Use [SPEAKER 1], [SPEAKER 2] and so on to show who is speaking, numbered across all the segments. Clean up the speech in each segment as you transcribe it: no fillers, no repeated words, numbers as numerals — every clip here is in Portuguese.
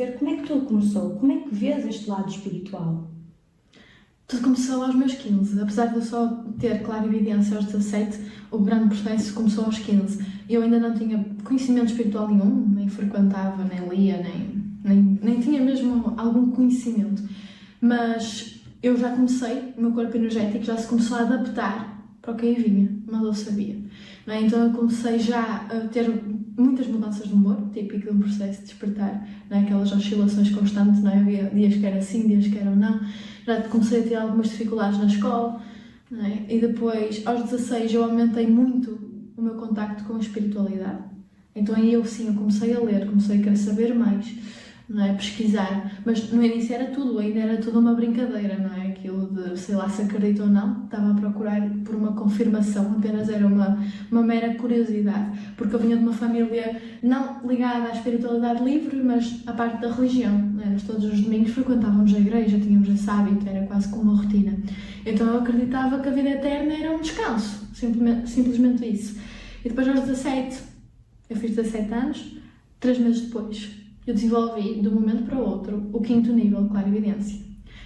[SPEAKER 1] perceber como é que tudo começou, como é que vês este lado espiritual?
[SPEAKER 2] Tudo começou aos meus 15, apesar de eu só ter clara evidência aos 17, o grande processo começou aos 15. Eu ainda não tinha conhecimento espiritual nenhum, nem frequentava, nem lia, nem tinha mesmo algum conhecimento. Mas eu já comecei, o meu corpo energético já se começou a adaptar para o que aí vinha, mas eu sabia. Não é? Então eu comecei já a ter muitas mudanças de humor, típico de um processo de despertar, não é? Aquelas oscilações constantes, não é? Havia dias que era sim, dias que eram não. Já comecei a ter algumas dificuldades na escola, não é? E depois, aos 16, eu aumentei muito o meu contacto com a espiritualidade. Então aí eu sim, eu comecei a ler, comecei a querer saber mais, não é? Pesquisar, mas no início era tudo, ainda era tudo uma brincadeira, não é? Aquilo de, sei lá, se acredito ou não, estava a procurar por uma confirmação, apenas era uma mera curiosidade, porque eu vinha de uma família não ligada à espiritualidade livre, mas à parte da religião, não é? Nós todos os domingos frequentávamos a igreja, tínhamos esse hábito, era quase como uma rotina. Então eu acreditava que a vida eterna era um descanso, simplesmente isso. E depois aos 17, eu fiz 17 anos, 3 meses depois, eu desenvolvi, de um momento para o outro, o 5º nível de clarividência.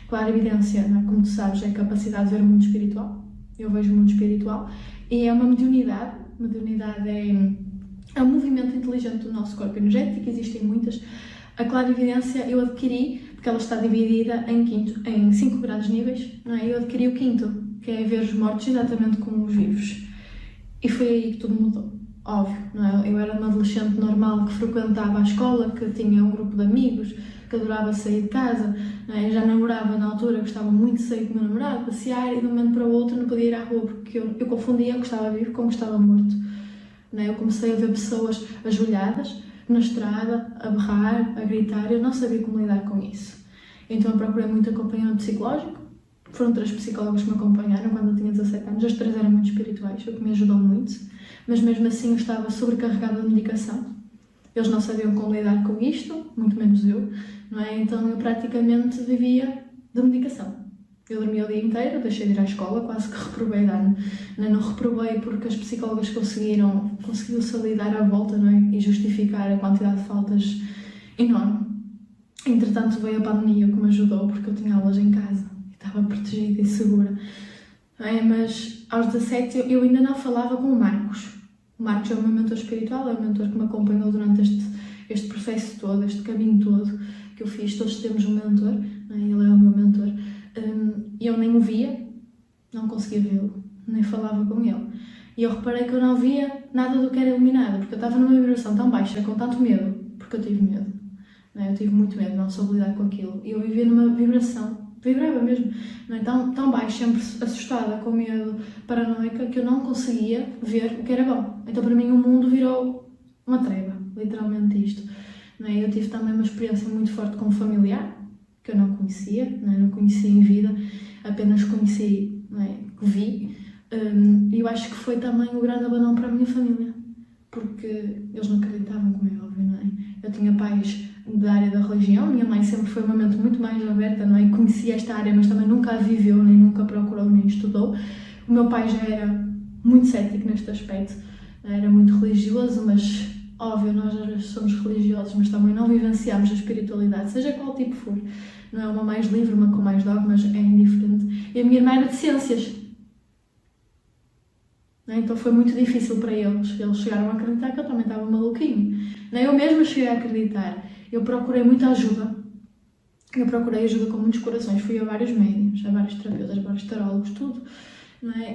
[SPEAKER 2] Clarividência, não é? Como tu sabes, é a capacidade de ver o mundo espiritual. Eu vejo o mundo espiritual e é uma mediunidade. Mediunidade é um movimento inteligente do nosso corpo energético, existem muitas. A clarividência eu adquiri, porque ela está dividida em 5 grandes níveis, não é? Eu adquiri o 5º, que é ver os mortos exatamente como os vivos. E foi aí que tudo mudou. Óbvio, não é? Eu era uma adolescente normal que frequentava a escola, que tinha um grupo de amigos, que adorava sair de casa, não é? Eu já namorava na altura, gostava muito de sair com o meu namorado, passear, e de um momento para o outro não podia ir à rua, porque eu confundia o que estava vivo com o que estava morto. Não é? Eu comecei a ver pessoas ajoelhadas na estrada, a berrar, a gritar, eu não sabia como lidar com isso. Então eu procurei muito acompanhamento psicológico. Foram 3 psicólogos que me acompanharam quando eu tinha 17 anos, as 3 eram muito espirituais, o que me ajudou muito, mas mesmo assim eu estava sobrecarregada de medicação. Eles não sabiam como lidar com isto, muito menos eu, não é? Então eu praticamente vivia de medicação. Eu dormia o dia inteiro, deixei de ir à escola, quase que reprovei de ano. Não reprovei porque as psicólogas conseguiu-se ali dar a volta, não é? E justificar a quantidade de faltas enorme. Entretanto veio a pandemia, que me ajudou, porque eu tinha aulas em casa. Estava protegida e segura. Mas aos 17 eu ainda não falava com o Marcos. O Marcos é o meu mentor espiritual, é o mentor que me acompanhou durante este processo todo, este caminho todo que eu fiz. Todos temos um mentor, ele é o meu mentor. Eu nem o via, não conseguia vê-lo, nem falava com ele. E eu reparei que eu não via nada do que era iluminado, porque eu estava numa vibração tão baixa, com tanto medo, porque eu tive medo. Eu tive muito medo, não soube lidar com aquilo. E eu vivia numa vibração, vibrava mesmo, tão baixa, sempre assustada, com medo, paranoica, que eu não conseguia ver o que era bom. Então para mim o mundo virou uma treva, literalmente isto. Eu tive também uma experiência muito forte com um familiar, que eu não conhecia, não conhecia em vida, apenas conheci, vi. E eu acho que foi também o grande abandono para a minha família, porque eles não acreditavam, como é óbvio, Eu tinha pais da área da religião, minha mãe sempre foi uma mente muito mais aberta, E conhecia esta área, mas também nunca a viveu, nem nunca procurou, nem estudou. O meu pai já era muito cético neste aspecto, era muito religioso, mas óbvio, nós somos religiosos, mas também não vivenciamos a espiritualidade, seja qual tipo for. Não é uma mais livre, uma com mais dogmas, é indiferente. E a minha irmã era de ciências. Então foi muito difícil para eles. Eles chegaram a acreditar que eu também estava maluquinho. Eu mesma cheguei a acreditar. Eu procurei muita ajuda. Eu procurei ajuda com muitos corações. Fui a vários médiuns, a vários terapeutas, a vários tarólogos, tudo.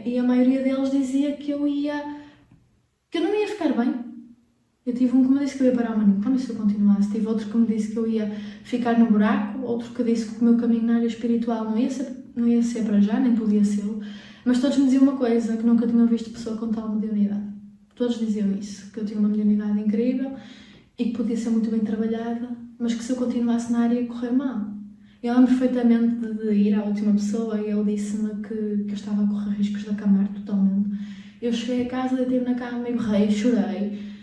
[SPEAKER 2] E a maioria deles dizia que eu não ia ficar bem. Eu tive um que me disse que eu ia parar o manicômio se eu continuasse. Tive outro que me disse que eu ia ficar no buraco. Outro que disse que o meu caminho na área espiritual não ia ser para já, nem podia ser. Mas todos me diziam uma coisa, que nunca tinham visto pessoa com tal mediunidade. Todos diziam isso, que eu tinha uma mediunidade incrível e que podia ser muito bem trabalhada, mas que se eu continuasse na área ia correr mal. Eu lembro perfeitamente de ir à última pessoa e ele disse-me que eu estava a correr riscos de acamar totalmente. Eu cheguei a casa, deitei-me na cama e berrei, chorei.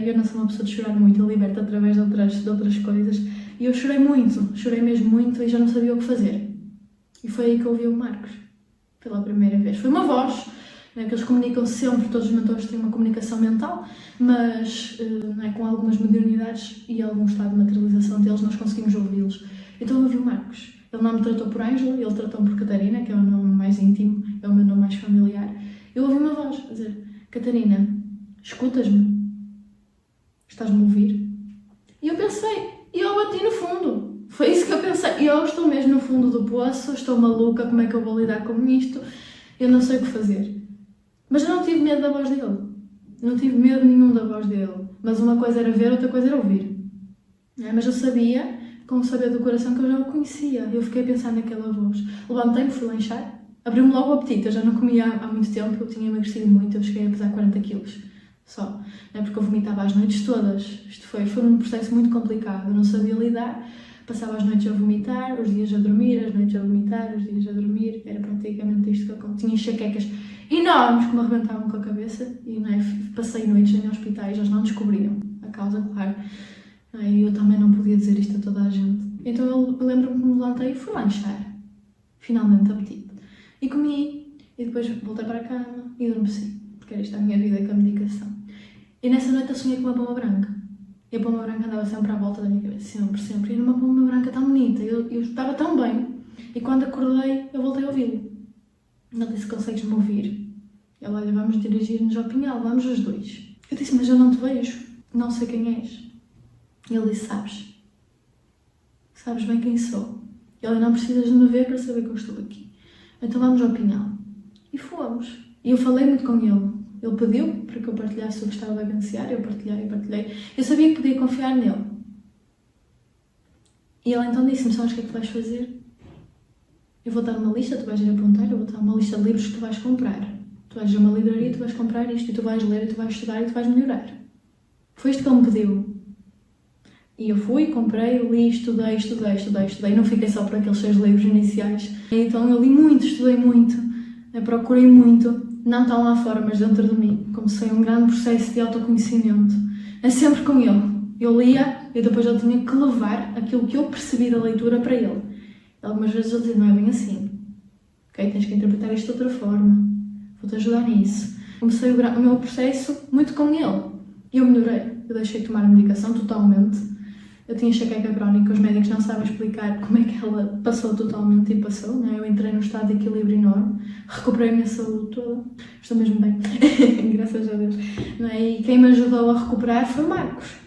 [SPEAKER 2] Eu não sou uma pessoa de chorar muito, eu liberto através de outras coisas. E eu chorei mesmo muito e já não sabia o que fazer. E foi aí que eu ouvi o Marcos. Pela primeira vez. Foi uma voz, não é? Que eles comunicam sempre, todos os mentores têm uma comunicação mental, mas não é? Com algumas modernidades e algum estado de materialização deles, nós conseguimos ouvi-los. Então eu ouvi o Marcos. Ele não me tratou por Ângela, ele tratou-me por Catarina, que é o nome mais íntimo, é o meu nome mais familiar. Eu ouvi uma voz a dizer: Catarina, escutas-me? Estás-me a ouvir? E eu pensei, e eu bati no fundo. Foi isso que eu pensei. Eu estou mesmo no fundo do poço, estou maluca, como é que eu vou lidar com isto? Eu não sei o que fazer. Mas eu não tive medo da voz dele. Eu não tive medo nenhum da voz dele. Mas uma coisa era ver, outra coisa era ouvir. Mas eu sabia, com o saber do coração, que eu já o conhecia. Eu fiquei a pensar naquela voz. Levantei-me, fui lanchar. Abriu-me logo o apetite. Eu já não comia há muito tempo, eu tinha emagrecido muito, eu cheguei a pesar 40 quilos. Só. Porque eu vomitava as noites todas. Isto foi um processo muito complicado. Eu não sabia lidar. Passava as noites a vomitar, os dias a dormir, as noites a vomitar, os dias a dormir. Era praticamente isto que eu tinha enxaquecas enormes que me arrebentavam com a cabeça. E passei noites em hospitais, eles não descobriam a causa, claro. E eu também não podia dizer isto a toda a gente. Então eu lembro-me que me levantei e fui lanchar. Finalmente apetite. E comi. E depois voltei para a cama e adormeci. Porque era esta a minha vida com a medicação. E nessa noite eu sonhei com uma pomba branca. E a pomba branca andava sempre à volta da minha cabeça, sempre, sempre. E era uma pomba branca tão bonita, eu estava tão bem. E quando acordei, eu voltei a ouvi-lo. Ele disse: consegues-me ouvir? Ele: olha, vamos dirigir-nos ao Pinhal, vamos os dois. Eu disse: mas eu não te vejo, não sei quem és. Ele disse: sabes bem quem sou. Ele: não precisas de me ver para saber que eu estou aqui. Então vamos ao Pinhal. E fomos. E eu falei muito com ele. Ele pediu para que eu partilhasse o que estava a vivenciar, eu partilhei. Eu sabia que podia confiar nele. E ele então disse-me: sabes o que é que tu vais fazer? Eu vou dar uma lista, tu vais ir apontar, eu vou dar uma lista de livros que tu vais comprar. Tu vais a uma livraria, tu vais comprar isto, e tu vais ler, e tu vais estudar, e tu vais melhorar. Foi isto que ele me pediu. E eu fui, comprei, li, estudei. Não fiquei só por aqueles 6 livros iniciais. Então eu li muito, estudei muito, procurei muito. Não tão lá fora, mas dentro de mim. Comecei um grande processo de autoconhecimento. É sempre com ele. Eu lia e depois eu tinha que levar aquilo que eu percebi da leitura para ele. Algumas vezes ele dizia: não é bem assim. Ok, tens que interpretar isto de outra forma. Vou-te ajudar nisso. Comecei o meu processo muito com ele. E eu melhorei. Eu deixei de tomar a medicação totalmente. Eu tinha enxaqueca crónica, os médicos não sabem explicar como é que ela passou totalmente e passou, não é? Eu entrei num estado de equilíbrio enorme, recuperei a minha saúde toda, estou mesmo bem, graças a Deus, não é? E quem me ajudou a recuperar foi o Marcos.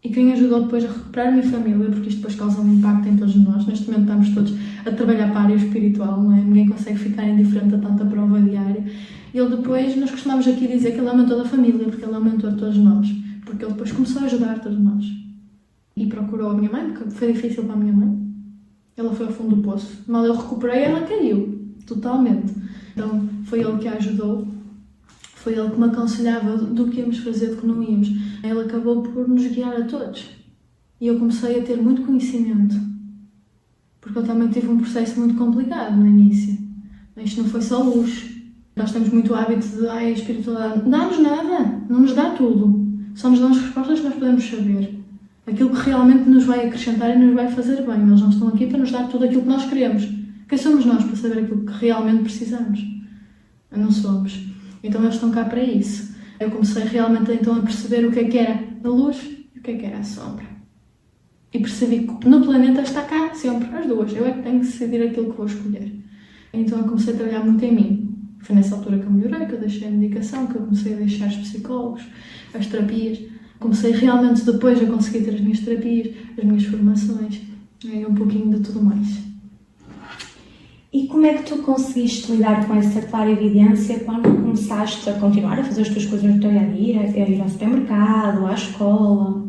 [SPEAKER 2] E quem ajudou depois a recuperar a minha família, porque isto depois causa um impacto em todos nós. Neste momento estamos todos a trabalhar para a área espiritual, não é? Ninguém consegue ficar indiferente a tanta prova diária. E ele depois, nós costumamos aqui dizer que ele é o mentor da família, porque ele é o mentor de todos nós, porque ele depois começou a ajudar todos nós. E procurou a minha mãe, porque foi difícil para a minha mãe. Ela foi ao fundo do poço. Mal eu recuperei, ela caiu. Totalmente. Então, foi ele que a ajudou. Foi ele que me aconselhava do que íamos fazer, do que não íamos. Ele acabou por nos guiar a todos. E eu comecei a ter muito conhecimento. Porque eu também tive um processo muito complicado no início. Isto não foi só luz. Nós temos muito hábito de: a espiritualidade não dá-nos nada. Não nos dá tudo. Só nos dão as respostas que nós podemos saber. Aquilo que realmente nos vai acrescentar e nos vai fazer bem. Eles não estão aqui para nos dar tudo aquilo que nós queremos. Quem somos nós para saber aquilo que realmente precisamos? Não somos. Então eles estão cá para isso. Eu comecei realmente então a perceber o que era a luz e o que era a sombra. E percebi que no planeta está cá sempre as duas. Eu é que tenho que decidir aquilo que vou escolher. Então eu comecei a trabalhar muito em mim. Foi nessa altura que eu melhorei, que eu deixei a medicação, que eu comecei a deixar os psicólogos, as terapias. Comecei realmente depois a conseguir ter as minhas terapias, as minhas formações, e um pouquinho de tudo mais.
[SPEAKER 1] E como é que tu conseguiste lidar com essa clarividência quando começaste a continuar a fazer as tuas coisas no teu dia-a-dia, a ir ao supermercado, à escola?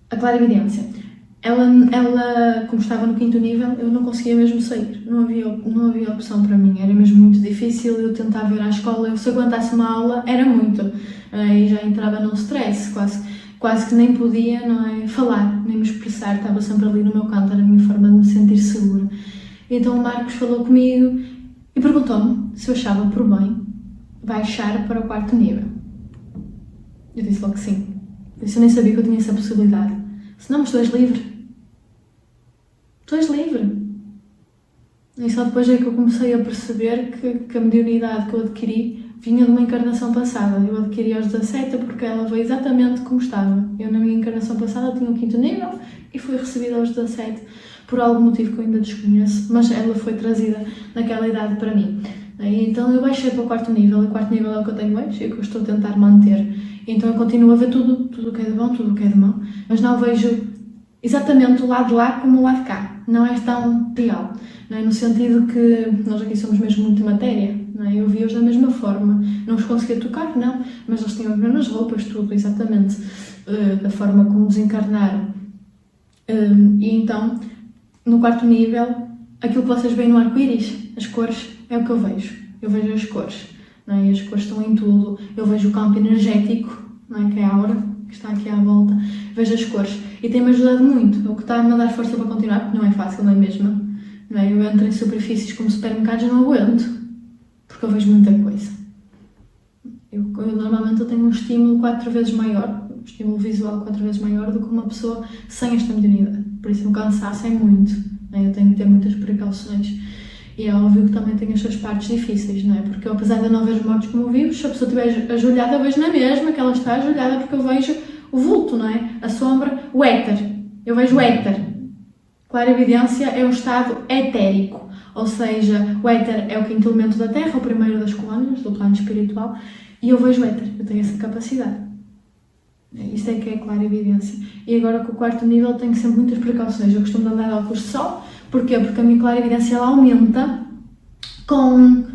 [SPEAKER 2] A clarividência. Ela, como estava no 5º nível, eu não conseguia mesmo sair. Não havia opção para mim. Era mesmo muito difícil. Eu tentava ir à escola. Se aguentasse uma aula, era muito. E já entrava num stress. Quase que nem podia, não é, falar, nem me expressar. Estava sempre ali no meu canto. Era a minha forma de me sentir segura. Então o Marcos falou comigo e perguntou-me se eu achava por bem baixar para o 4º nível. Eu disse logo que sim. Eu nem sabia que eu tinha essa possibilidade. Se não, mas tu és livre. Tu és livre. E só depois é que eu comecei a perceber que a mediunidade que eu adquiri vinha de uma encarnação passada. Eu adquiri aos 17 porque ela veio exatamente como estava. Eu na minha encarnação passada tinha o 5º nível e fui recebida aos 17 por algum motivo que eu ainda desconheço, mas ela foi trazida naquela idade para mim. Então eu baixei para o 4º nível, e o 4º nível é o que eu tenho hoje e o que eu estou a tentar manter. Então eu continuo a ver tudo o que é de bom, tudo o que é de mau, mas não vejo exatamente o lado de lá como o lado de cá. Não é tão real, não é? No sentido que nós aqui somos mesmo muito matéria, não é? Eu vi-os da mesma forma, não os conseguia tocar, não, mas eles tinham as mesmas roupas, tudo exatamente da forma como desencarnaram. E então, no 4º nível, aquilo que vocês veem no arco-íris, as cores, é o que eu vejo. Eu vejo as cores, não é? E as cores estão em tudo. Eu vejo o campo energético, não é? Que é a aura, que está aqui à volta. Vejo as cores. E tem-me ajudado muito. O que está a me dar força para continuar, porque não é fácil, não é mesmo? Não é? Eu entro em superfícies como supermercados e não aguento, porque eu vejo muita coisa. Normalmente eu tenho um estímulo 4 vezes maior, um estímulo visual 4 vezes maior do que uma pessoa sem esta mediunidade. Por isso o cansaço é muito, não é? Eu tenho que ter muitas precauções. E é óbvio que também tem as suas partes difíceis, não é? Porque eu, apesar de eu não ver os mortos como vivos, se a pessoa estiver ajoelhada, eu vejo na mesma que ela está ajoelhada, porque eu vejo o vulto, não é? A sombra, o éter. Eu vejo o éter. Clarividência é um estado etérico, ou seja, o éter é o 5º elemento da Terra, o primeiro das colónias, do plano espiritual, e eu vejo o éter, eu tenho essa capacidade. Isto é que é clarividência. E agora com o 4º nível tenho sempre muitas precauções. Eu costumo andar de óculos de sol. Porquê? Porque a minha clarividência ela aumenta com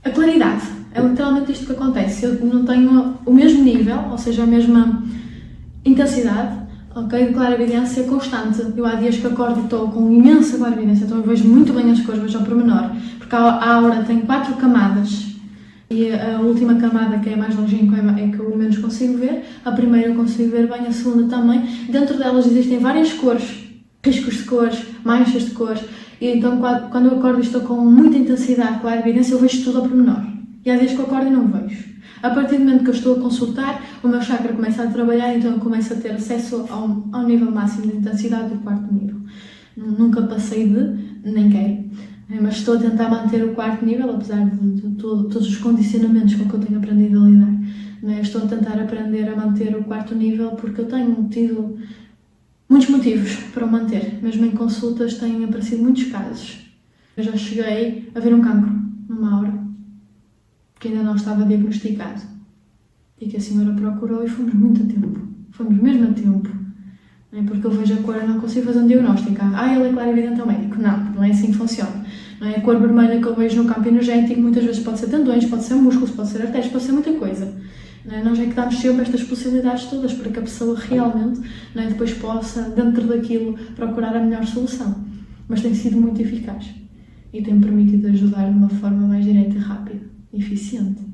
[SPEAKER 2] a claridade. É literalmente isto que acontece. Eu não tenho o mesmo nível, ou seja, a mesma intensidade, ok, de clarividência constante. Eu há dias que acordo e estou com imensa clarividência, então eu vejo muito bem as cores, vejo ao pormenor. Porque a aura tem 4 camadas. E a última camada, que é a mais longínqua, é que eu menos consigo ver. A primeira eu consigo ver bem, a segunda também. Dentro delas existem várias cores, riscos de cores, manchas de cores. E então quando eu acordo e estou com muita intensidade, clarividência, eu vejo tudo ao pormenor. E há dias que eu acordo e não vejo. A partir do momento que eu estou a consultar, o meu chakra começa a trabalhar, então eu começo a ter acesso ao nível máximo de intensidade do 4º nível. Nunca passei nem quero. Mas estou a tentar manter o 4º nível, apesar de todos os condicionamentos com que eu tenho aprendido a lidar. Estou a tentar aprender a manter o 4º nível porque eu tenho tido muitos motivos para o manter. Mesmo em consultas têm aparecido muitos casos. Eu já cheguei a ver um cancro numa aura que ainda não estava diagnosticado e que a senhora procurou e fomos muito a tempo. Fomos mesmo a tempo. Porque eu vejo a cor e não consigo fazer um diagnóstico. Ele é clarividente ao médico. Não é assim que funciona. Não é? A cor vermelha que eu vejo no campo energético muitas vezes pode ser tendões, pode ser músculos, pode ser artérias, pode ser muita coisa. Nós é que damos sempre estas possibilidades todas para que a pessoa realmente depois possa, dentro daquilo, procurar a melhor solução. Mas tem sido muito eficaz e tem permitido ajudar de uma forma mais direta e rápida e eficiente.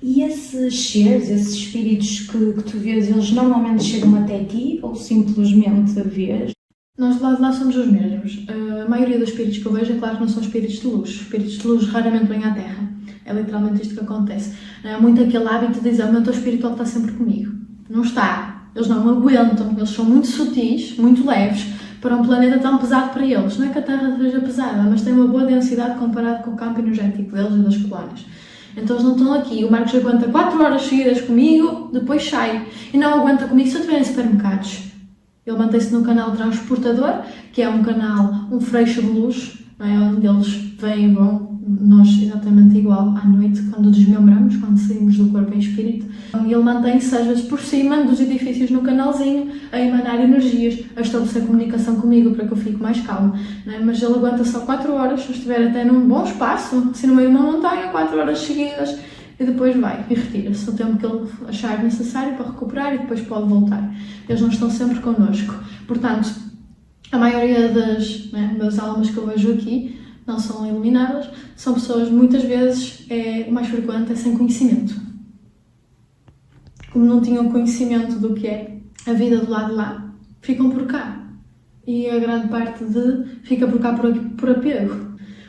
[SPEAKER 1] E esses seres, esses espíritos que tu vês, eles normalmente chegam até ti ou simplesmente vês?
[SPEAKER 2] Nós de lá de lá somos os mesmos. A maioria dos espíritos que eu vejo, é claro que não são espíritos de luz. Espíritos de luz raramente vêm à Terra. É literalmente isto que acontece. Há muito aquele hábito de dizer o mentor espiritual está sempre comigo. Não está. Eles não aguentam. Eles são muito sutis, muito leves, para um planeta tão pesado para eles. Não é que a Terra seja pesada, mas tem uma boa densidade comparado com o campo energético deles e das colónias. Então eles não estão aqui. O Marcos aguenta 4 horas seguidas comigo, depois sai. E não aguenta comigo se eu estiver em supermercados. Ele mantém-se no canal Transportador, que é um canal, um freixo de luz, onde eles vêm e vão, nós exatamente igual à noite, quando desmembramos, quando saímos do corpo em espírito. E ele mantém-se às vezes por cima dos edifícios no canalzinho, a emanar energias, a estabelecer comunicação comigo para que eu fique mais calma. Mas ele aguenta só 4 horas, se eu estiver até num bom espaço, assim no meio de uma montanha, 4 horas seguidas, e depois vai e retira-se o tempo que ele achar necessário para recuperar e depois pode voltar. Eles não estão sempre connosco. Portanto, a maioria das almas que eu vejo aqui não são iluminadas, são pessoas, muitas vezes, o mais frequente é sem conhecimento. Como não tinham conhecimento do que é a vida do lado de lá, ficam por cá. E a grande parte fica por cá por apego.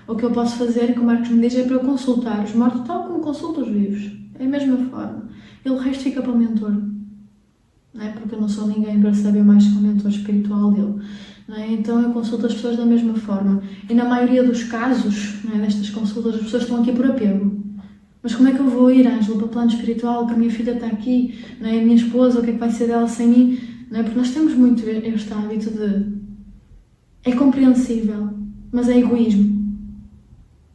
[SPEAKER 2] O que eu posso fazer, que o Marcos me diz, é para eu consultar os mortos tal como consulto os vivos. É a mesma forma. E o resto fica para o mentor. Porque eu não sou ninguém para saber mais que o mentor espiritual dele. não é? Então eu consulto as pessoas da mesma forma. E na maioria dos casos, não é, nestas consultas, as pessoas estão aqui por apego. Mas como é que eu vou ir, Ângela, para o plano espiritual, que a minha filha está aqui, não é? A minha esposa, o que é que vai ser dela sem mim? Não é? Porque nós temos muito este hábito de... É compreensível, mas é egoísmo.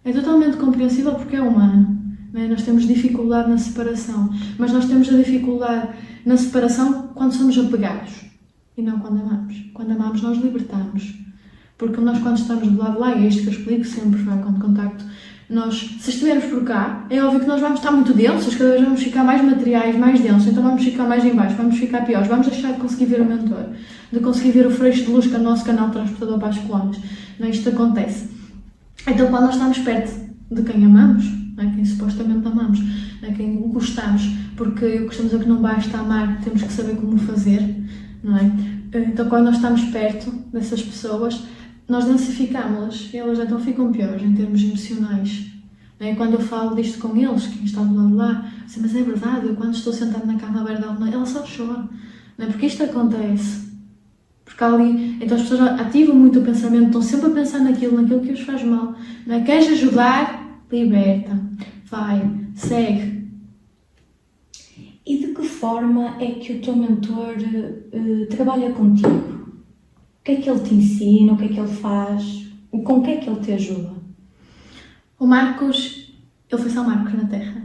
[SPEAKER 2] É totalmente compreensível porque é humano. Não é? Nós temos dificuldade na separação, mas nós temos a dificuldade na separação quando somos apegados e não quando amamos. Quando amamos, nós libertamos. Porque nós, quando estamos do lado de lá, é isto que eu explico sempre, não é? Quando contacto, nós, se estivermos por cá, é óbvio que nós vamos estar muito densos, cada vez vamos ficar mais materiais, mais densos, então vamos ficar mais em baixo, vamos ficar piores, vamos deixar de conseguir ver o mentor, de conseguir ver o freixo de luz que é o nosso canal transportador para as colunas. Não é? Isto acontece. Então, quando nós estamos perto de quem amamos, não é? Quem supostamente amamos, não é? Quem gostamos, porque eu costumo dizer que não basta amar, temos que saber como fazer, não é? Então, quando nós estamos perto dessas pessoas, nós densificámos-las e elas então ficam piores em termos emocionais. Não é? Quando eu falo disto com eles, quem está do lado de lá, assim, mas é verdade, eu quando estou sentado na cama à beira dela, ela só chora. Não é? Porque isto acontece. Porque ali, então as pessoas ativam muito o pensamento, estão sempre a pensar naquilo que os faz mal. Não é? Queres ajudar? Liberta. Vai. Segue.
[SPEAKER 1] E de que forma é que o teu mentor trabalha contigo? O que é que ele te ensina? O que é que ele faz? Com o que é que ele te ajuda?
[SPEAKER 2] O Marcos, ele foi São Marcos na Terra.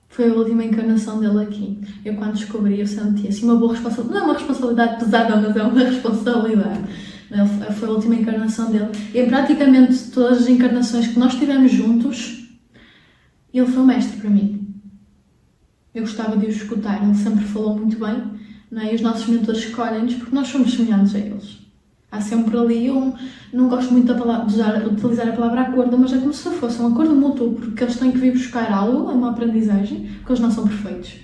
[SPEAKER 2] Foi a última encarnação dele aqui. Eu, quando descobri, eu senti assim uma boa responsabilidade. Não é uma responsabilidade pesada, mas é uma responsabilidade. Foi a última encarnação dele. E em praticamente todas as encarnações que nós tivemos juntos, ele foi um mestre para mim. Eu gostava de o escutar. Ele sempre falou muito bem. Não é? E os nossos mentores escolhem-nos porque nós somos semelhantes a eles. Há sempre ali não gosto muito de utilizar a palavra acordo, mas é como se fosse um acordo mútuo, porque eles têm que vir buscar algo, uma aprendizagem, porque eles não são perfeitos.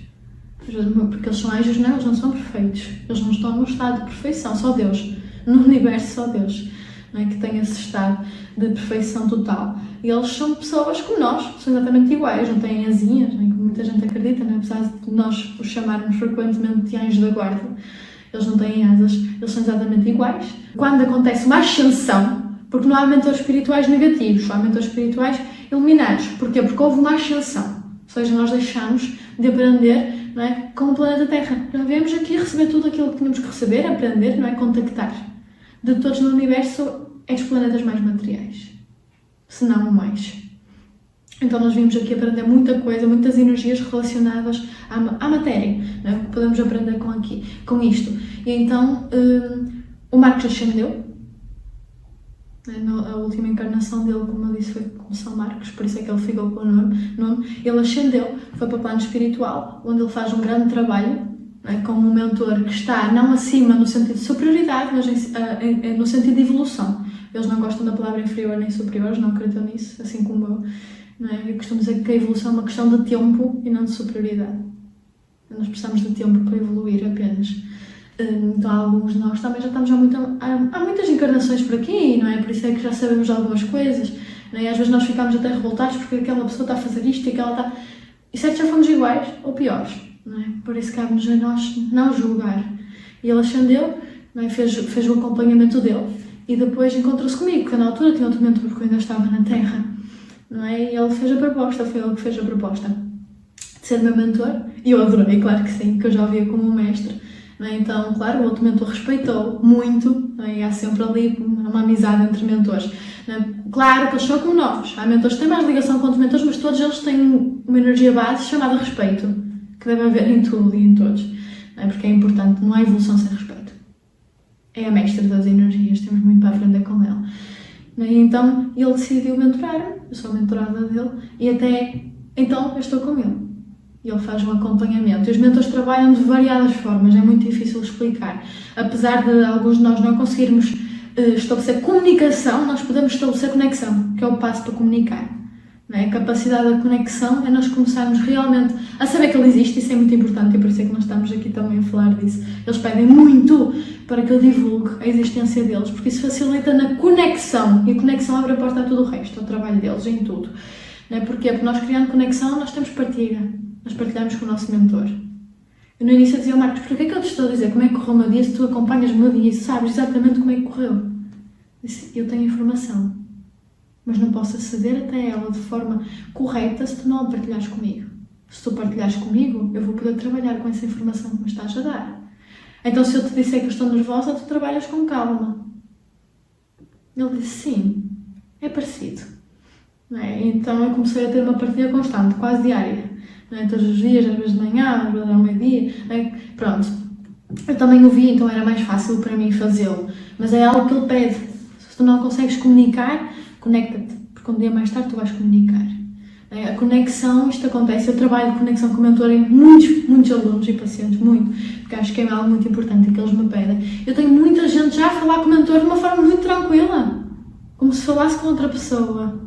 [SPEAKER 2] Porque eles são anjos, não, eles não são perfeitos. Eles não estão num estado de perfeição, só Deus. No universo, só Deus, não é? Que tem esse estado de perfeição total. E eles são pessoas como nós, são exatamente iguais, não têm asinhas, não é? Como muita gente acredita, não é? Apesar de nós os chamarmos frequentemente de anjos da guarda. Eles não têm asas, eles são exatamente iguais. Quando acontece uma ascensão, porque não há mentores espirituais negativos, há mentores espirituais iluminados. Porquê? Porque houve uma ascensão. Ou seja, nós deixamos de aprender, não é, com o planeta Terra. Já viemos aqui receber tudo aquilo que tínhamos que receber, aprender, não é, contactar. De todos no universo, é dos planetas mais materiais. Se não o mais. Então nós vimos aqui aprender muita coisa, muitas energias relacionadas à matéria, não é? Que podemos aprender com isto. E então o Marcos ascendeu, a última encarnação dele, como eu disse, foi com São Marcos, por isso é que ele ficou com o nome. Ele ascendeu, foi para o plano espiritual, onde ele faz um grande trabalho, não é? Com um mentor que está não acima no sentido de superioridade, mas no sentido de evolução. Eles não gostam da palavra inferior nem superior, não acreditam nisso, assim como eu. Não é? Eu costumo dizer que a evolução é uma questão de tempo e não de superioridade. Nós precisamos de tempo para evoluir apenas. Então, alguns de nós também já estamos há muitas encarnações por aqui, não é? Por isso é que já sabemos algumas coisas. Não é? Às vezes nós ficamos até revoltados porque aquela pessoa está a fazer isto e aquela está... E certo, já fomos iguais ou piores. Não é? Por isso cabe-nos a nós não julgar. E ele ascendeu, não é? fez o acompanhamento dele e depois encontrou-se comigo, porque na altura tinha outro mentor porque eu ainda estava na Terra. Não é? E ele fez a proposta, foi ele que fez a proposta de ser meu mentor. E eu adorei, claro que sim, que eu já o via como um mestre. Não é? Então, claro, o outro mentor respeitou muito, não é? E há sempre ali uma amizade entre mentores. Não é? Claro que eles são como nós. Há mentores que têm mais ligação com os mentores, mas todos eles têm uma energia base chamada respeito, que deve haver em tudo e em todos. Não é? Porque é importante, não há evolução sem respeito. É a mestra das energias, temos muito para aprender com ela. E então ele decidiu mentorar-me, eu sou a mentorada dele, e até então eu estou com ele. E ele faz um acompanhamento. E os mentores trabalham de variadas formas, é muito difícil explicar. Apesar de alguns de nós não conseguirmos estabelecer comunicação, nós podemos estabelecer conexão, que é o passo para comunicar. Não é? A capacidade da conexão é nós começarmos realmente a saber que ele existe, isso é muito importante e por isso é que nós estamos aqui também a falar disso. Eles pedem muito para que eu divulgue a existência deles, porque isso facilita na conexão e a conexão abre a porta a tudo o resto, ao trabalho deles, em tudo. Não é? Porquê? Porque nós criando conexão, nós temos partilha, nós partilhamos com o nosso mentor. Eu no início dizia ao Marcos, porquê é que eu te estou a dizer como é que correu o meu dia se tu acompanhas o meu dia e sabes exatamente como é que correu? Disse, eu tenho informação, mas não posso aceder até ela de forma correta se tu não a partilhares comigo. Se tu partilhares comigo, eu vou poder trabalhar com essa informação que me estás a dar. Então se eu te disser que eu estou nervosa, tu trabalhas com calma. Ele disse, sim, é parecido. Não é? Então eu comecei a ter uma partilha constante, quase diária. Não é? Todos os dias, às vezes de manhã, às vezes ao meio-dia. Pronto. Eu também o vi, então era mais fácil para mim fazê-lo. Mas é algo que ele pede. Se tu não consegues comunicar, conecta-te. Porque um dia mais tarde tu vais comunicar. A conexão, isto acontece, eu trabalho de conexão com o mentor em muitos alunos e pacientes, muito, porque acho que é algo muito importante que eles me pedem. Eu tenho muita gente já a falar com o mentor de uma forma muito tranquila, como se falasse com outra pessoa,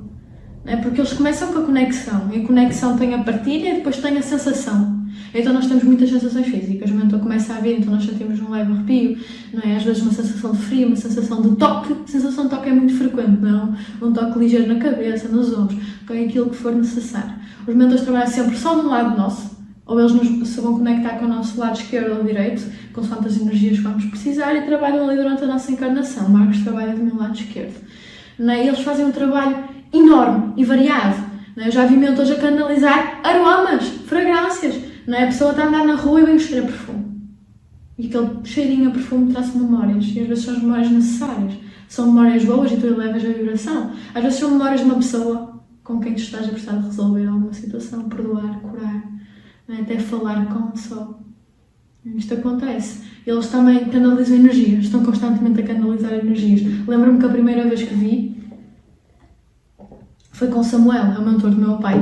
[SPEAKER 2] porque eles começam com a conexão, e a conexão tem a partilha e depois tem a sensação. Então nós temos muitas sensações físicas, o mentor começa a vir, então nós sentimos um leve arrepio, não é? Às vezes uma sensação de frio, uma sensação de toque. A sensação de toque é muito frequente, não? Um toque ligeiro na cabeça, nos ombros, aquilo que for necessário. Os mentores trabalham sempre só de um lado nosso, ou eles se vão conectar com o nosso lado esquerdo ou direito, consoante as energias que vamos precisar, e trabalham ali durante a nossa encarnação. Marcos trabalha do meu lado esquerdo. Não é? E eles fazem um trabalho enorme e variado. Não é? Eu já vi mentores a canalizar aromas, fragrâncias. Não é? A pessoa está a andar na rua e vem cheiro a perfume. E aquele cheirinho a perfume traz memórias. E às vezes são as memórias necessárias. São memórias boas e tu elevas a vibração. Às vezes são memórias de uma pessoa com quem tu estás a precisar de resolver alguma situação, perdoar, curar. Não é? Até falar com a pessoa. Isto acontece. Eles também canalizam energias. Estão constantemente a canalizar energias. Lembro-me que a primeira vez que vi foi com o Samuel, é o mentor do meu pai.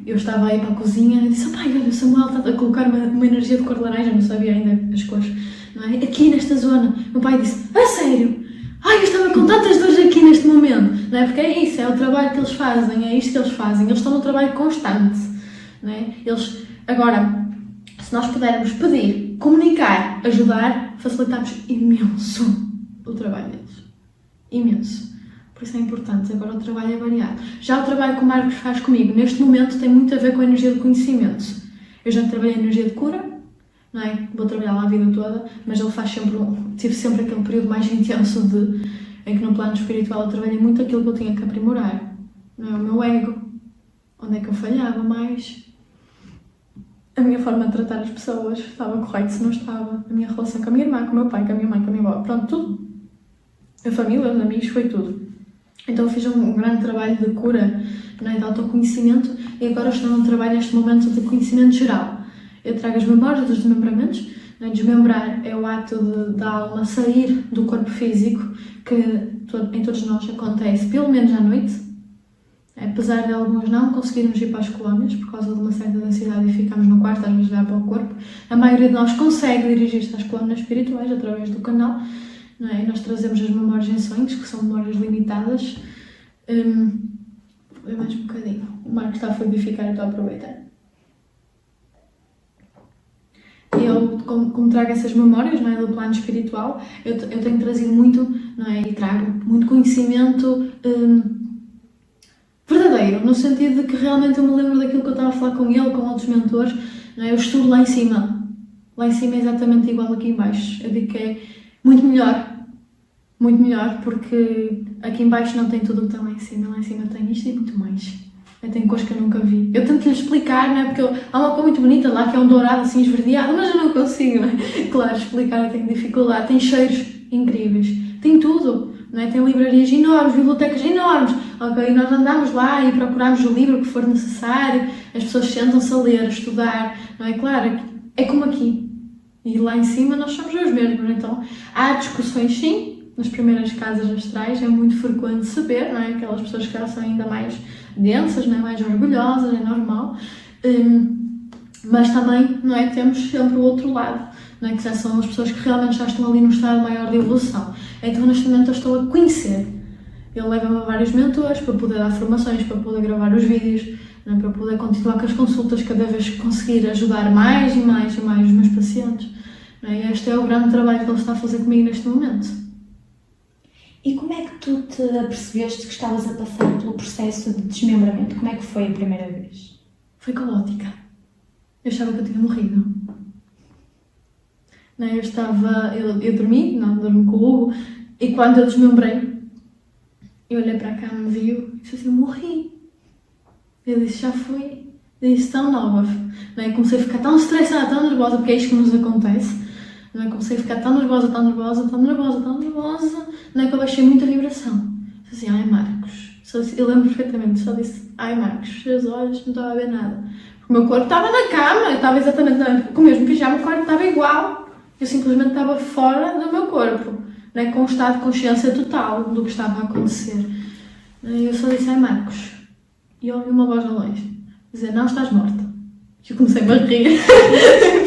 [SPEAKER 2] Eu estava aí para a cozinha e disse, pai, olha, o Samuel está a colocar uma energia de cor de laranja, não sabia ainda as cores, não é? Aqui nesta zona. Meu pai disse, a sério? Ai, eu estava com tantas dores aqui neste momento, não é? Porque é isso, é o trabalho que eles fazem, é isto que eles fazem. Eles estão num trabalho constante, não é? Eles, agora, se nós pudermos pedir, comunicar, ajudar, facilitamos imenso o trabalho deles. Imenso. Por isso é importante. Agora o trabalho é variado. Já o trabalho que o Marcos faz comigo, neste momento, tem muito a ver com a energia de conhecimento. Eu já trabalhei em energia de cura, não é? Vou trabalhar lá a vida toda, mas ele faz sempre, tive sempre aquele período mais intenso em que no plano espiritual eu trabalhei muito aquilo que eu tinha que aprimorar. Não é? O meu ego. Onde é que eu falhava mais? A minha forma de tratar as pessoas estava correta, se não estava. A minha relação com a minha irmã, com o meu pai, com a minha mãe, com a minha avó. Pronto, tudo. A família, os amigos, foi tudo. Então eu fiz um grande trabalho de cura, não é, de autoconhecimento, e agora estou num trabalho neste momento de conhecimento geral. Eu trago as memórias dos desmembramentos. Não é? Desmembrar é o ato da alma sair do corpo físico, que em todos nós acontece pelo menos à noite. Apesar de alguns não conseguirmos ir para as colónias por causa de uma certa densidade e ficamos no quarto, às vezes vai para o corpo, a maioria de nós consegue dirigir-se às colónias espirituais através do canal. Não é? Nós trazemos as memórias em sonhos, que são memórias limitadas. Vou ver mais um bocadinho. O Marcos está a fluidificar, eu estou a aproveitar. E eu, como trago essas memórias, não é, do plano espiritual, eu tenho trazido muito, não é, e trago muito conhecimento verdadeiro, no sentido de que realmente eu me lembro daquilo que eu estava a falar com ele, com outros mentores, não é? Eu estudo lá em cima. Lá em cima é exatamente igual aqui em baixo. Eu digo que é muito melhor, porque aqui em baixo não tem tudo o que está lá em cima tem isto e muito mais. Tem cores que eu nunca vi. Eu tento lhe explicar, não é? Porque há uma cor muito bonita lá, que é um dourado assim esverdeado, mas eu não consigo, não é? Claro, explicar eu tenho dificuldade. Tem cheiros incríveis, tem tudo, não é? Tem livrarias enormes, bibliotecas enormes. Ok, nós andamos lá e procuramos o livro que for necessário, as pessoas sentam-se a ler, a estudar, não é? Claro, é como aqui. E lá em cima nós somos os mesmos, então há discussões sim, nas primeiras casas astrais é muito frequente saber, não é? Aquelas pessoas que são ainda mais densas, não é? Mais orgulhosas, é normal, mas também, não é? Temos sempre o outro lado, não é? Que já são as pessoas que realmente já estão ali num estado maior de evolução. Então neste momento eu estou a conhecer. Ele leva-me a vários mentores para poder dar formações, para poder gravar os vídeos, não é? Para poder continuar com as consultas, cada vez que conseguir ajudar mais e mais e mais os meus pacientes. Não é? Este é o grande trabalho que ele está a fazer comigo neste momento.
[SPEAKER 1] E como é que tu te apercebeste que estavas a passar pelo processo de desmembramento? Como é que foi a primeira vez?
[SPEAKER 2] Foi caótica. Eu achava que eu tinha morrido. né? Eu dormi, não dormi com o Hugo, e quando eu desmembrei, eu olhei para a cama, viu, e disse assim, eu morri. Eu disse, já fui, eu disse, tão nova, né? Comecei a ficar tão estressada, tão nervosa, porque é isto que nos acontece, né? Comecei a ficar tão nervosa, né? Que eu baixei muita vibração. Disse assim, ai Marcos, eu lembro perfeitamente, só disse, ai Marcos, fechei os olhos, não estava a ver nada. O meu corpo estava na cama, eu estava exatamente com o mesmo pijama, o corpo estava igual. Eu simplesmente estava fora do meu corpo, né, com um estado de consciência total do que estava a acontecer. Eu só disse, ai Marcos, e eu ouvi uma voz ao longe, dizer, não estás morta. Eu comecei a rir,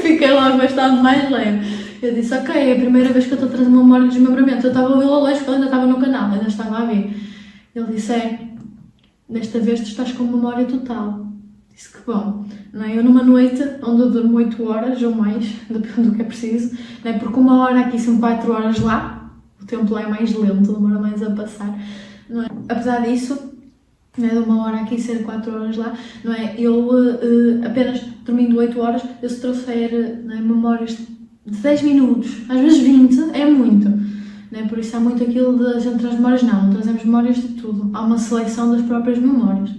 [SPEAKER 2] fiquei logo bastante mais leve. Eu disse, ok, é a primeira vez que eu estou a trazer uma memória de desmembramento. Eu estava a ouvi-lo ao longe porque ele ainda estava no canal, ainda estava a ver. Ele disse, desta vez tu estás com memória total. Disse que bom, não é? Eu numa noite onde eu durmo 8 horas ou mais, depende do que é preciso, não é? Porque 1 hora aqui são 4 horas lá, o tempo lá é mais lento, demora mais a passar, não é? Apesar disso, não é, de 1 hora aqui ser 4 horas lá, não é? Eu apenas dormindo 8 horas, eu se trouxer, não é, memórias de 10 minutos, às vezes 20, é muito. Não é? Por isso há muito aquilo de a gente traz memórias, não trazemos memórias de tudo, há uma seleção das próprias memórias.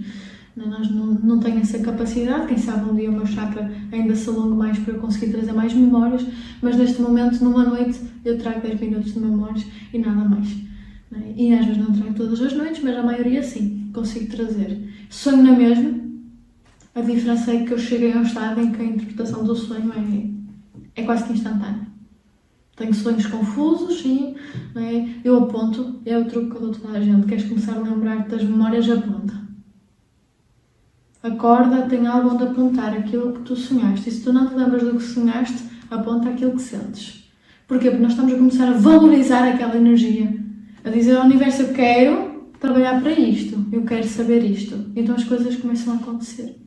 [SPEAKER 2] Nós não tenho essa capacidade, quem sabe um dia o meu chakra ainda se alongue mais para eu conseguir trazer mais memórias, mas neste momento, numa noite, eu trago 10 minutos de memórias e nada mais. Não é? E às vezes não trago todas as noites, mas a maioria sim, consigo trazer. Sonho na mesma, a diferença é que eu cheguei a um estado em que a interpretação do sonho é quase que instantânea. Tenho sonhos confusos, sim, não é? Eu aponto, é o truque que eu dou a toda a gente, queres começar a lembrar-te das memórias, aponta. Acorda, tem algo onde apontar aquilo que tu sonhaste. E se tu não te lembras do que sonhaste, aponta aquilo que sentes. Porquê? Porque nós estamos a começar a valorizar aquela energia. A dizer ao universo, eu quero trabalhar para isto. Eu quero saber isto. Então as coisas começam a acontecer.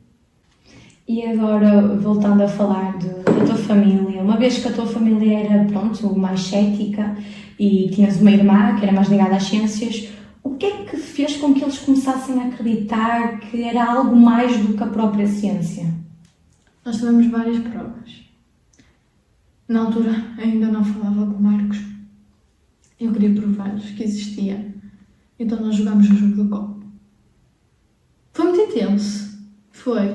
[SPEAKER 1] E agora, voltando a falar da tua família, uma vez que a tua família era, pronto, mais cética e tinhas uma irmã que era mais ligada às ciências, o que é que fez com que eles começassem a acreditar que era algo mais do que a própria ciência?
[SPEAKER 2] Nós tivemos várias provas. Na altura ainda não falava com o Marcos. Eu queria provar-lhes que existia. Então nós jogámos o jogo do copo. Foi muito intenso. Foi.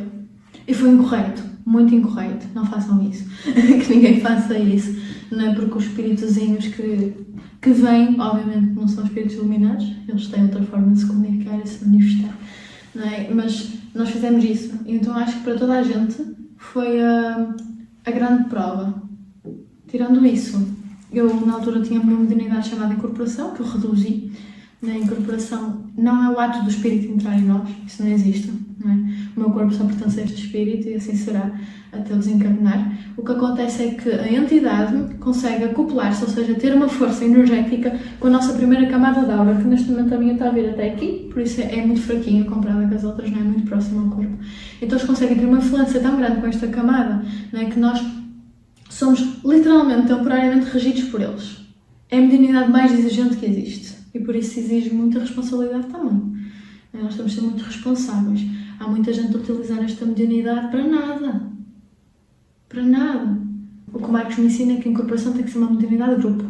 [SPEAKER 2] E foi incorreto. Muito incorreto. Não façam isso. Que ninguém faça isso. Não é porque os espíritozinhos que vêm, obviamente não são espíritos iluminados, eles têm outra forma de se comunicar e se manifestar, não é? Mas nós fizemos isso, então acho que para toda a gente foi a grande prova. Tirando isso, eu na altura tinha uma mediunidade chamada incorporação, que eu reduzi. A incorporação não é o ato do espírito entrar em nós, isso não existe, não é? O meu corpo só pertence a este espírito e assim será até eu desencarnar. O que acontece é que a entidade consegue acoplar-se, ou seja, ter uma força energética com a nossa primeira camada de aura, que neste momento a minha está a vir até aqui, por isso é muito fraquinha comparada com as outras, não é muito próxima ao corpo. Então eles conseguem ter uma influência tão grande com esta camada, não é, que nós somos literalmente, temporariamente regidos por eles. É a mediunidade mais exigente que existe e por isso exige muita responsabilidade também. Nós temos de ser muito responsáveis. Há muita gente a utilizar esta mediunidade para nada. Para nada. O que o Marcos me ensina é que a incorporação tem que ser uma mediunidade de grupo.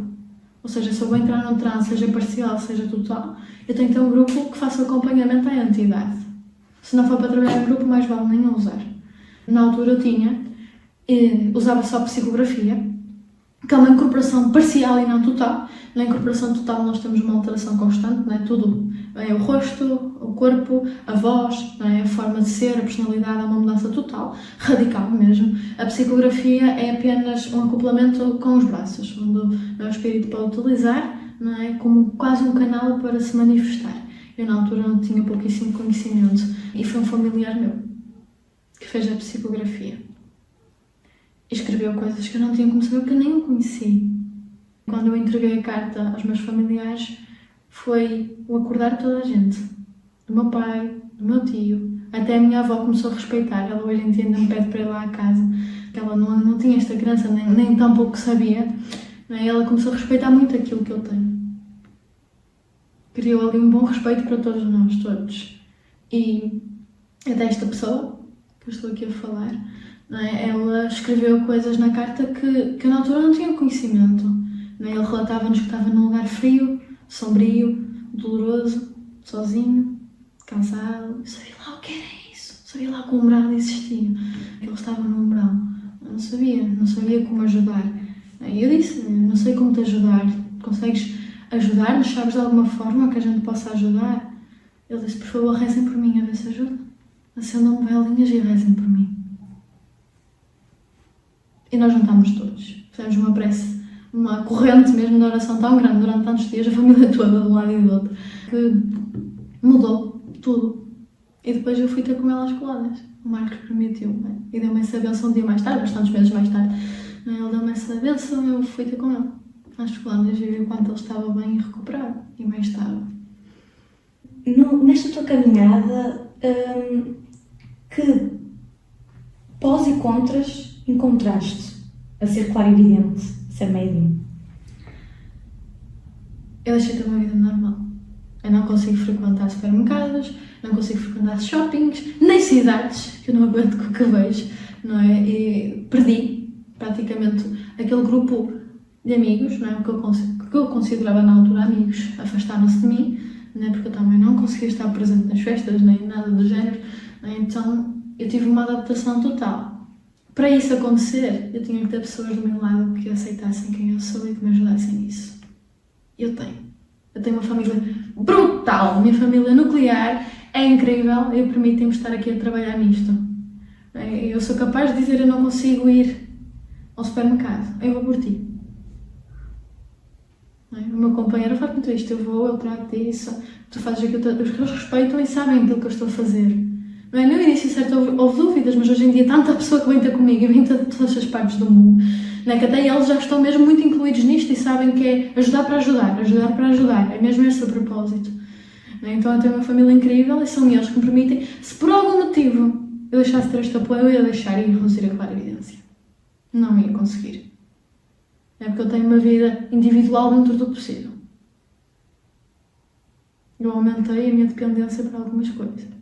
[SPEAKER 2] Ou seja, se eu vou entrar num transe, seja parcial, seja total, eu tenho que ter um grupo que faça o acompanhamento à entidade. Se não for para trabalhar em grupo, mais vale nem não usar. Na altura eu tinha, usava só psicografia, que é uma incorporação parcial e não total. Na incorporação total nós temos uma alteração constante, não é? Tudo. É o rosto, o corpo, a voz, não é? A forma de ser, a personalidade, é uma mudança total, radical mesmo. A psicografia é apenas um acoplamento com os braços, onde o espírito pode utilizar, não é? Como quase um canal para se manifestar. Eu na altura não tinha pouquíssimo conhecimento e foi um familiar meu que fez a psicografia. E escreveu coisas que eu não tinha como saber, porque eu nem o conheci. Quando eu entreguei a carta aos meus familiares, foi o acordar toda a gente. Do meu pai, do meu tio, até a minha avó começou a respeitar. Ela hoje em dia ainda me pede para ir lá à casa, porque ela não tinha esta crença, nem tão pouco sabia. Ela começou a respeitar muito aquilo que eu tenho. Criou ali um bom respeito para todos nós, todos. E até esta pessoa, que eu estou aqui a falar, não é? Ela escreveu coisas na carta que eu na altura não tinha conhecimento. Não é? Ele relatava-nos que estava num lugar frio, sombrio, doloroso, sozinho, cansado. Eu sabia lá o que era isso, sabia lá que o umbral existia. Ele estava no umbral. Eu não sabia como ajudar. E eu disse, não sei como te ajudar. Consegues ajudar-nos? Sabes de alguma forma que a gente possa ajudar? Ele disse, por favor, rezem por mim, a ver se ajuda. Acendam velinhas e rezem por mim. E nós juntámos todos. Fizemos uma prece, uma corrente mesmo de oração tão grande durante tantos dias, a família toda, de um lado e do outro, que mudou tudo. E depois eu fui ter com ela às coladas. O Marcos permitiu, né? E deu-me essa benção um dia mais tarde, bastantes meses mais tarde. Ele deu-me essa benção e eu fui ter com ele às coladas e vi o quanto ele estava bem e recuperado. E bem estava.
[SPEAKER 1] Nesta tua caminhada, que pós e contras encontraste a ser clarividente, a ser médium?
[SPEAKER 2] Eu deixei de ter uma vida normal. Eu não consigo frequentar supermercados, não consigo frequentar shoppings, nem cidades, que eu não aguento com o que vejo, não é? E perdi praticamente aquele grupo de amigos, não é? Que eu considerava na altura amigos, afastaram-se de mim, não é? Porque eu também não conseguia estar presente nas festas, nem nada do género, é? Então eu tive uma adaptação total. Para isso acontecer, eu tinha que ter pessoas do meu lado que aceitassem quem eu sou e que me ajudassem nisso. Eu tenho uma família brutal, minha família nuclear é incrível e permite-me estar aqui a trabalhar nisto. Eu sou capaz de dizer eu não consigo ir ao supermercado, eu vou por ti. O meu companheiro faz muito isto, eu trato disso, tu fazes aquilo, os que eles respeitam e sabem aquilo que eu estou a fazer. No início, certo, houve dúvidas, mas hoje em dia tanta pessoa que vem ter comigo e vem de todas as partes do mundo, não é? Que até eles já estão mesmo muito incluídos nisto e sabem que é ajudar para ajudar, ajudar para ajudar, é mesmo esse o propósito. Não é? Então eu tenho uma família incrível e são eles que me permitem, se por algum motivo eu deixasse de ter este apoio, eu ia deixar e ia reduzir a clarividência. Não ia conseguir. É porque eu tenho uma vida individual dentro do possível. Eu aumentei a minha dependência para algumas coisas.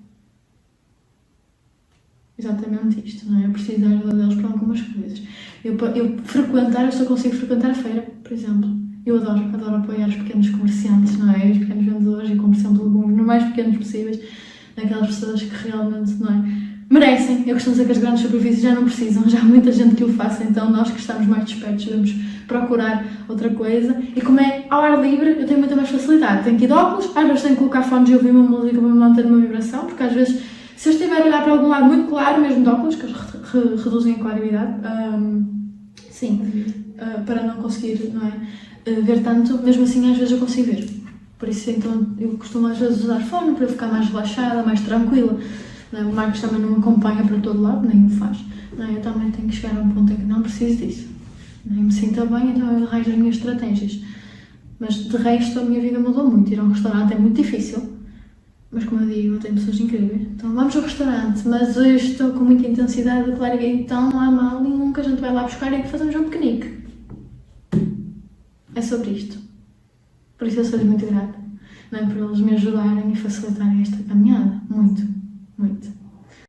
[SPEAKER 2] Exatamente isto, não é? Eu preciso da ajuda deles para algumas coisas. Eu só consigo frequentar a feira, por exemplo. Eu adoro apoiar os pequenos comerciantes, não é? Os pequenos vendedores e comerciantes de legumes, no mais pequenos possíveis, daquelas pessoas que realmente, não é? Merecem. Eu costumo dizer que as grandes superfícies já não precisam, já há muita gente que o faça, então nós que estamos mais despertos devemos procurar outra coisa. E como é ao ar livre, eu tenho muita mais facilidade. Tenho que ir de óculos, às vezes tenho que colocar fones e ouvir uma música para me manter numa vibração, porque às vezes, se eu estiver a olhar para algum lado muito claro, mesmo de óculos, que eles reduzem a clarividade, para não conseguir, não é, ver tanto, mesmo assim às vezes eu consigo ver. Por isso então eu costumo às vezes usar fone para eu ficar mais relaxada, mais tranquila. Não é? O Marcos também não me acompanha para todo lado, nem o faz. Não é? Eu também tenho que chegar a um ponto em que não preciso disso. Não é? Me sinto bem, então eu arranjo as minhas estratégias. Mas de resto a minha vida mudou muito. Ir a um restaurante é muito difícil. Mas como eu digo, eu tenho pessoas incríveis. Então vamos ao restaurante, mas hoje estou com muita intensidade, claro que então não há mal nenhum que a gente vai lá buscar e que fazemos um piquenique. É sobre isto. Por isso eu sou-lhes muito grata, não é? Por eles me ajudarem e facilitarem esta caminhada. Muito, muito.